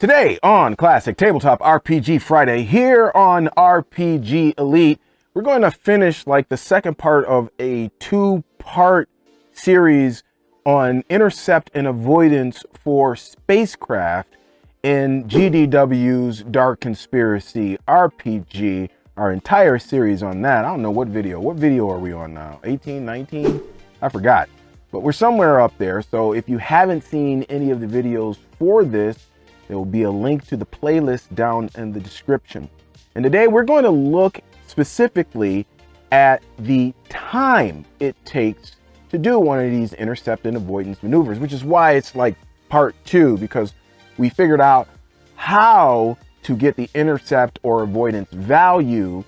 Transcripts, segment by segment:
Today on Classic Tabletop RPG Friday, here on RPG Elite, we're going to finish like the second part of a two-part series on intercept and avoidance for spacecraft in GDW's Dark Conspiracy RPG. Our entire series on that. I don't know what video. What video are we on now? 18, 19? I forgot. But we're somewhere up there. So if you haven't seen any of the videos for this, there will be a link to the playlist down in the description. And today we're going to look specifically at the time it takes to do one of these intercept and avoidance maneuvers, which is why it's like part two, because we figured out how to get the intercept or avoidance value.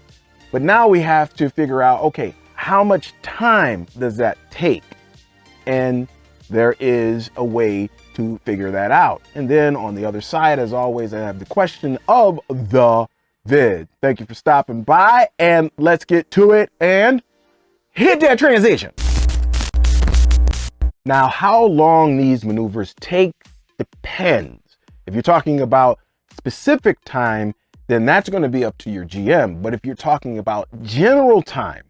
But now we have to figure out, okay, how much time does that take? And there is a way to figure that out. And then on the other side, as always, I have the question of the vid. Thank you for stopping by, and let's get to it and hit that transition. Now, how long these maneuvers take depends. If you're talking about specific time, then that's going to be up to your GM. But if you're talking about general time,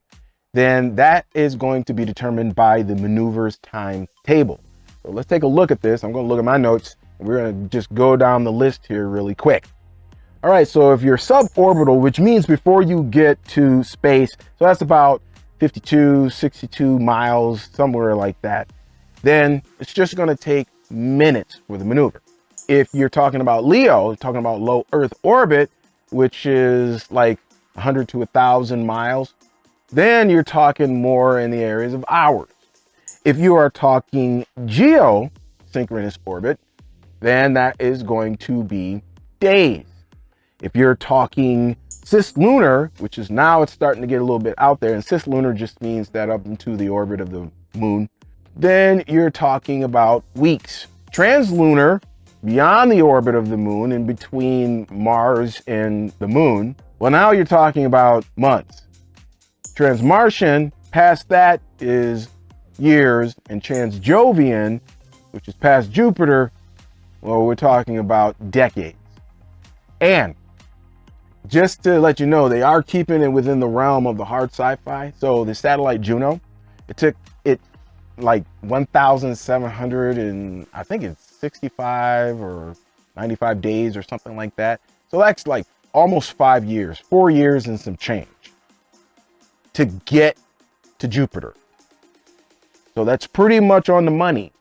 then that is going to be determined by the maneuvers time table. So let's take a look at this. I'm going to look at my notes, and we're going to just go down the list here really quick. All right, so if you're suborbital, which means before you get to space, so that's about 52, 62 miles, somewhere like that, then it's just going to take minutes for the maneuver. If you're talking about LEO, talking about low Earth orbit, which is like 100 to 1,000 miles, then you're talking more in the areas of hours. If you are talking geosynchronous orbit, then that is going to be days. If you're talking cislunar, which is now it's starting to get a little bit out there, and cislunar just means that up into the orbit of the moon, then you're talking about weeks. Translunar, beyond the orbit of the moon and between Mars and the moon, well, now you're talking about months. Transmartian, past that is years, and Transjovian, which is past Jupiter, well, we're talking about decades. And just to let you know, they are keeping it within the realm of the hard sci-fi. So the satellite Juno, it took it like 1,700 and I think it's 65 or 95 days or something like that. So that's like almost 5 years, 4 years and some change to get to Jupiter. So that's pretty much on the money.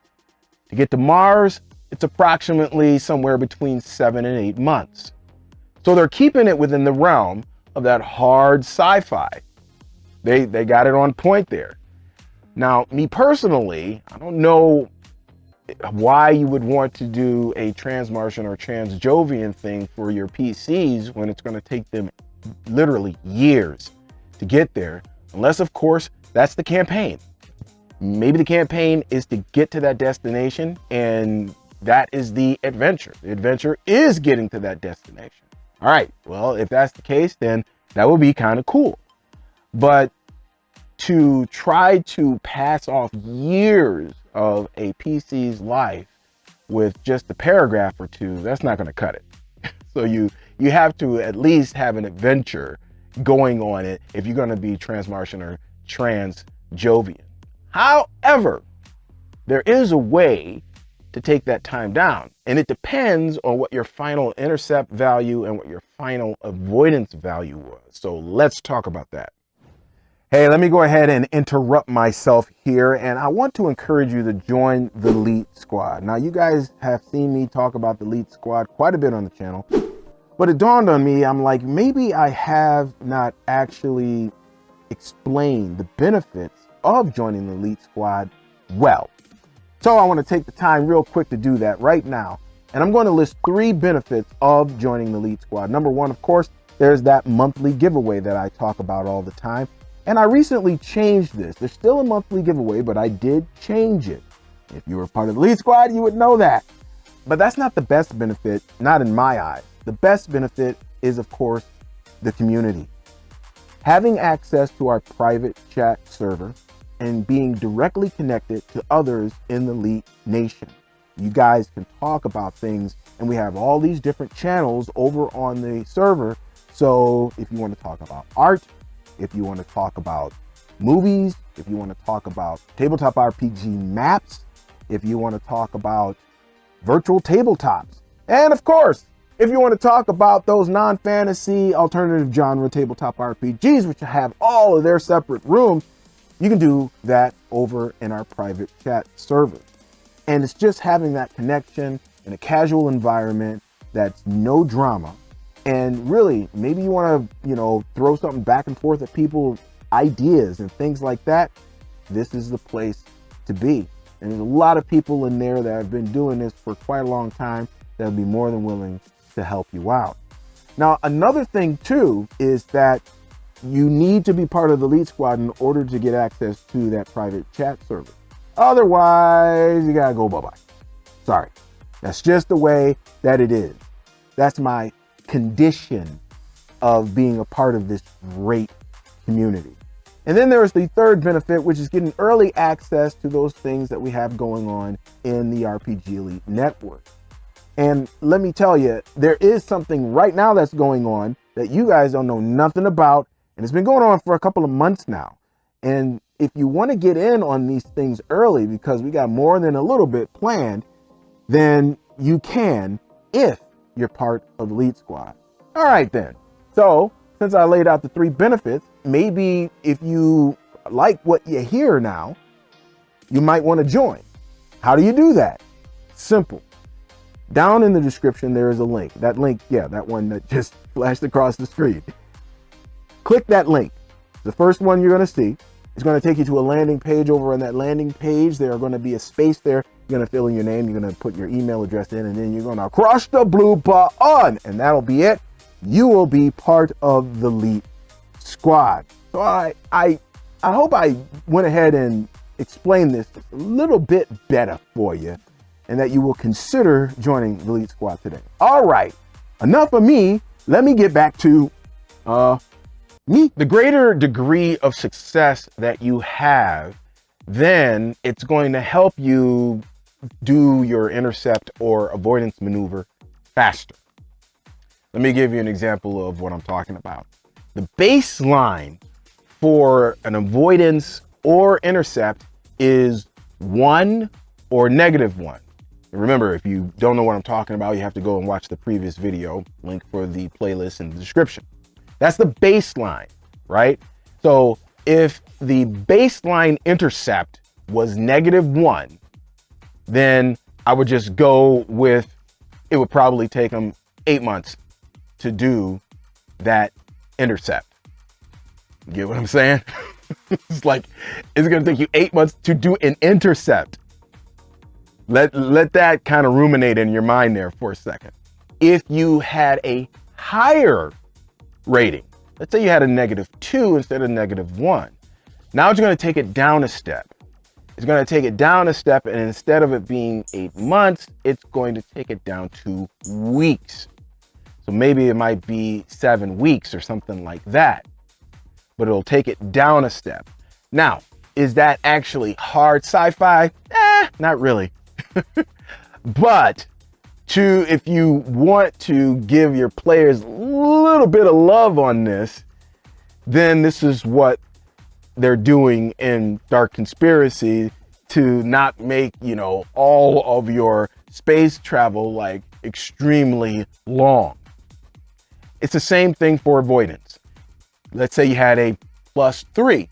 To get to Mars, it's approximately somewhere between 7 and 8 months. So they're keeping it within the realm of that hard sci-fi. They got it on point there. Now, me personally, I don't know why you would want to do a Transmartian or Transjovian thing for your PCs when it's going to take them literally years to get there, unless, of course, that's the campaign. Maybe the campaign is to get to that destination, and that is the adventure. The adventure is getting to that destination. All right, well, if that's the case, then that would be kind of cool. But to try to pass off years of a PC's life with just a paragraph or two, that's not going to cut it. So you have to at least have an adventure going on it if you're going to be Transmartian or Transjovian. However, there is a way to take that time down, and it depends on what your final intercept value and what your final avoidance value was. So let's talk about that. Hey, let me go ahead and interrupt myself here, and I want to encourage you to join the Elite Squad. Now, you guys have seen me talk about the Elite Squad quite a bit on the channel, but it dawned on me, I'm like, maybe I have not actually explained the benefits of joining the Elite Squad well. So I want to take the time real quick to do that right now. And I'm going to list 3 benefits of joining the Elite Squad. Number 1, of course, there's that monthly giveaway that I talk about all the time. And I recently changed this. There's still a monthly giveaway, but I did change it. If you were part of the Elite Squad, you would know that. But that's not the best benefit, not in my eyes. The best benefit is, of course, the community. Having access to our private chat server and being directly connected to others in the Elite Nation. You guys can talk about things, and we have all these different channels over on the server. So if you want to talk about art, if you want to talk about movies, if you want to talk about tabletop RPG maps, if you want to talk about virtual tabletops, and of course, if you want to talk about those non-fantasy alternative genre tabletop RPGs, which have all of their separate rooms, you can do that over in our private chat server. And it's just having that connection in a casual environment that's no drama. And really, maybe you want to, throw something back and forth at people, ideas and things like that. This is the place to be. And there's a lot of people in there that have been doing this for quite a long time that would be more than willing to help you out. Now, another thing too is that you need to be part of the Elite Squad in order to get access to that private chat server. Otherwise, you gotta go bye-bye. Sorry. That's just the way that it is. That's my condition of being a part of this great community. And then there's the third benefit, which is getting early access to those things that we have going on in the RPG Elite Network. And let me tell you, there is something right now that's going on that you guys don't know nothing about, and it's been going on for a couple of months now. And if you want to get in on these things early, because we got more than a little bit planned, then you can if you're part of Elite Squad. All right then. So since I laid out the 3 benefits, maybe if you like what you hear now, you might want to join. How do you do that? Simple. Down in the description, there is a link. That link, that one that just flashed across the screen. Click that link. The first one you're going to see. It's going to take you to a landing page. Over on that landing page, there are going to be a space there. You're going to fill in your name. You're going to put your email address in, and then you're going to crush the blue button, and that'll be it. You will be part of the Elite Squad. So I hope I went ahead and explained this a little bit better for you, and that you will consider joining the Elite Squad today. All right, enough of me. Let me get back to me. The greater degree of success that you have, then it's going to help you do your intercept or avoidance maneuver faster. Let me give you an example of what I'm talking about. The baseline for an avoidance or intercept is 1 or -1. Remember, if you don't know what I'm talking about, you have to go and watch the previous video, link for the playlist in the description. That's the baseline, right? So if the baseline intercept was -1, then I would just go with, it would probably take them 8 months to do that intercept. You get what I'm saying? It's like, it's gonna take you 8 months to do an intercept. Let that kind of ruminate in your mind there for a second. If you had a higher rating, let's say you had a -2 instead of -1, now it's going to take it down a step. It's going to take it down a step, and instead of it being 8 months, it's going to take it down to weeks. So maybe it might be 7 weeks or something like that, but it'll take it down a step. Now, is that actually hard sci-fi? Not really. But if you want to give your players a little bit of love on this, then this is what they're doing in Dark Conspiracy to not make, all of your space travel like extremely long. It's the same thing for avoidance. Let's say you had a +3.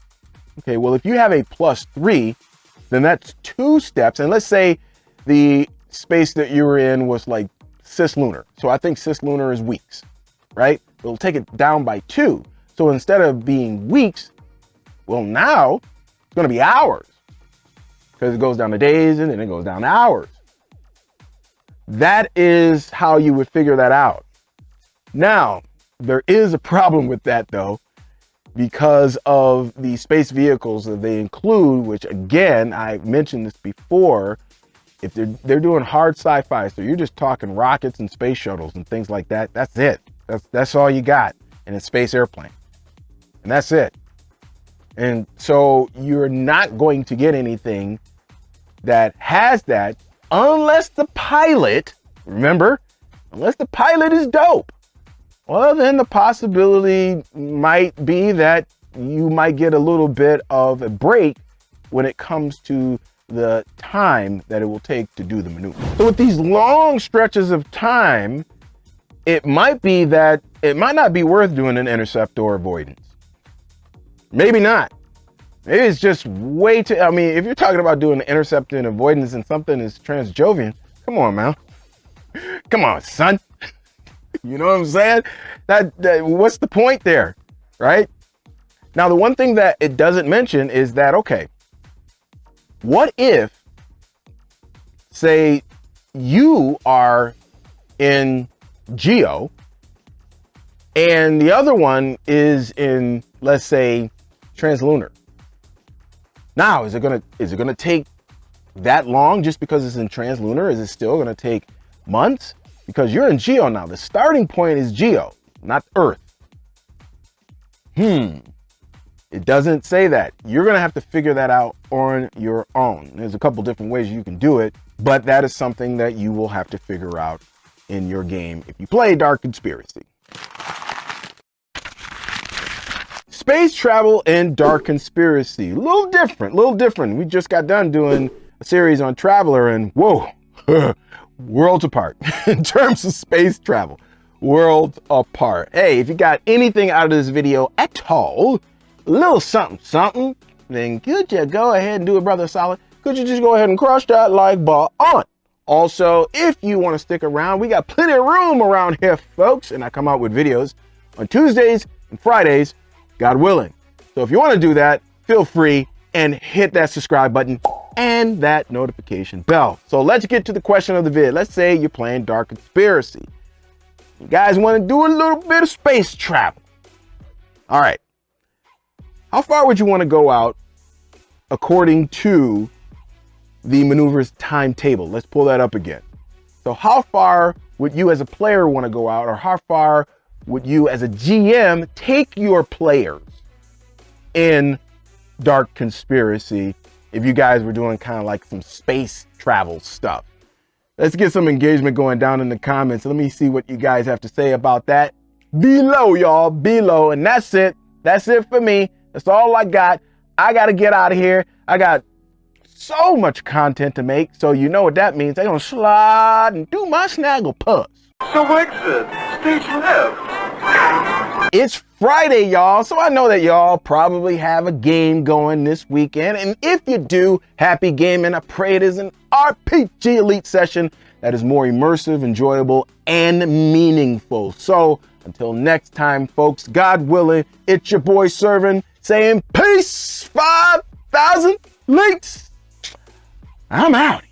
Okay, well, if you have a +3, then that's 2 steps. And let's say the space that you were in was like cislunar. So I think cislunar is weeks, right? It'll take it down by 2. So instead of being weeks, well, now it's going to be hours, because it goes down to days and then it goes down to hours. That is how you would figure that out. Now, there is a problem with that though, because of the space vehicles that they include, which again, I mentioned this before. If they're doing hard sci-fi, so you're just talking rockets and space shuttles and things like that. That's it. That's all you got in a space airplane, and that's it. And so you're not going to get anything that has that unless the pilot, remember, unless the pilot is dope, well, then the possibility might be that you might get a little bit of a break when it comes to the time that it will take to do the maneuver. So with these long stretches of time, it might be that it might not be worth doing an intercept or avoidance. Maybe not. Maybe it's just way too, I mean, if you're talking about doing an intercept and avoidance and something is Transjovian, come on, man. Come on, son. You know what I'm saying? That what's the point there, right? Now, the one thing that it doesn't mention is that, okay, what if, say, you are in Geo and the other one is in, let's say, Translunar? Now, is it gonna take that long just because it's in Translunar? Is it still gonna take months? Because you're in Geo now. The starting point is Geo, not Earth. It doesn't say that. You're gonna have to figure that out on your own. There's a couple different ways you can do it, but that is something that you will have to figure out in your game if you play Dark Conspiracy. Space travel and Dark Conspiracy. A little different. We just got done doing a series on Traveler and whoa, worlds apart in terms of space travel. Worlds apart. Hey, if you got anything out of this video at all, a little something, then could you go ahead and do a brother solid? Could you just go ahead and crush that like button? Also, if you want to stick around, we got plenty of room around here, folks, and I come out with videos on Tuesdays and Fridays, God willing. So if you want to do that, feel free and hit that subscribe button and that notification bell. So let's get to the question of the vid. Let's say you're playing Dark Conspiracy. You guys want to do a little bit of space travel. All right. How far would you want to go out according to the maneuver's timetable? Let's pull that up again. So how far would you as a player want to go out, or how far would you as a GM take your players in Dark Conspiracy if you guys were doing kind of like some space travel stuff? Let's get some engagement going down in the comments. Let me see what you guys have to say about that below, y'all, below. And that's it. That's it for me. That's all I got. I got to get out of here. I got so much content to make. So you know what that means. I'm going to slide and do my snaggle puss. So exit, stage left. It's Friday, y'all. So I know that y'all probably have a game going this weekend. And if you do, happy gaming. I pray it is an RPG Elite session that is more immersive, enjoyable, and meaningful. So until next time, folks, God willing, it's your boy Servin saying peace, 5,000 links. I'm out.